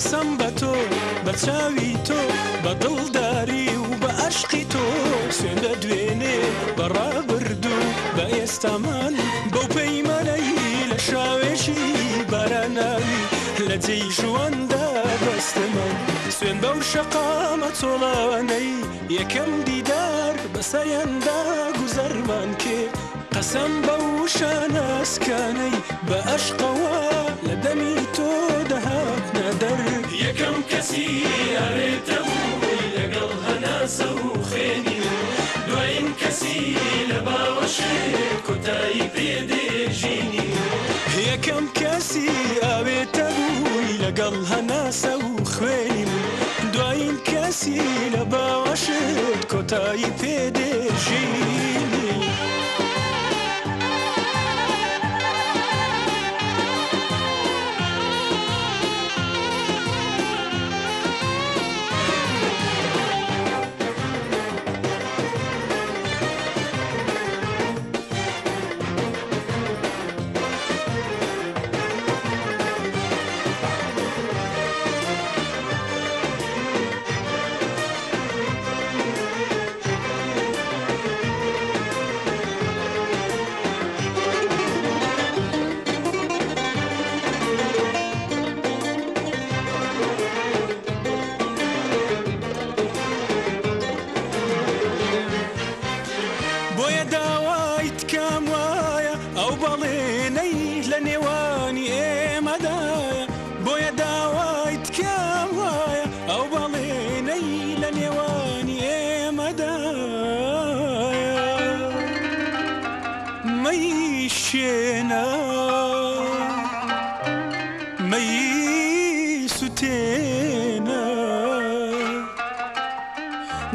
قەسەم بە تۆ بە چاوی تۆ بە دڵداری و بە عەشقی تۆ سوێن دەدوێنێ بە ڕابردوو بە ئێستامان بەو پەیمانەی لە شاوێژی باراناوی لە جێی ژواندا بەستەمان سوێن بەو شەقامە چۆڵانەی یەکەم دیدار بە سەیەندا گوزەرمان کرد قەسەم بەو شاناسکانەی بە عەشقەوە لە دەمی تۆ دەهاتنە دەر یەکەم کەسی ئەوێتە بووی لەگەڵ هەناسە و خوێنی دوایین کەسی لە باوەشێک کۆتایی پێدێژینی یەکەم کەسی ئاوێتە بووی لەگەڵ هەناسە و خوێنیم دوایین کەسی لە باوەشت کۆتایی پێدێژینی بۆیە داوایت کام وایە ئەو بەڵێنەی لە نێوانی ئێمەدایە بۆیە داوایت کام وایە ئەو بەڵێنەی لە نێوانی ئێمەدایە مەی شێنە مەی سوتێنە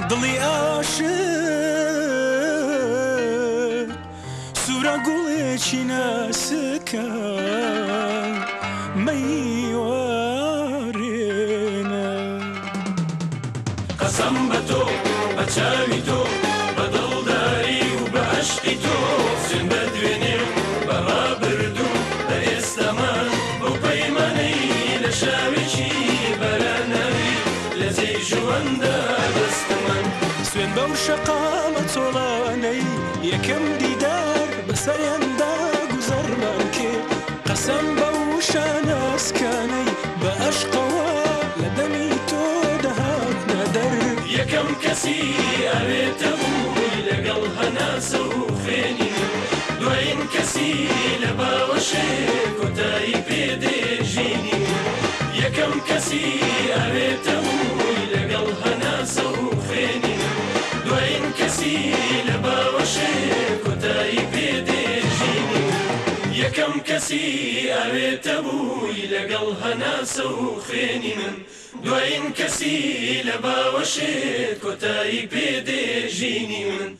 دڵی عاشق سوورە گوڵێکی ناسکە مەیوارێنە قەسەم بە تۆ بە چاوی تۆ بە دڵداری و بە عەشقی تۆ سوێن بەدوێنێ بە ڕابردوو بە ئێستامان بەو پەیمانەی لە شاوێکی بەراناوی لە جێی ژواندا بەستەمان سوێن بەو شەقامە چۆڵانەی یەکەم دیدار بە سەیەندا گوزەرمان کرد قەسەم بەو شاناسکانەی بە عەشقەوە لە دەمی تۆ دەهاتنە دەر یەکەم کەسی ئەوێتە بووی لەگەڵ هەناسە و خوێنی دوایین کەسی لە باوەشێک کۆتایی پێدێژینی یەکەم کەسی ئەوێتە بووی لەگەڵ هەناسە و خوێنی دوایین کەسی لە باوەشێک کۆتایی پێدێژینی یەکەم کەسی ئەوێتە بووی لەگەڵ هەناسە و خوێنی من دوایین کەسی لە باوەشێک کۆتایی پێدێژینی من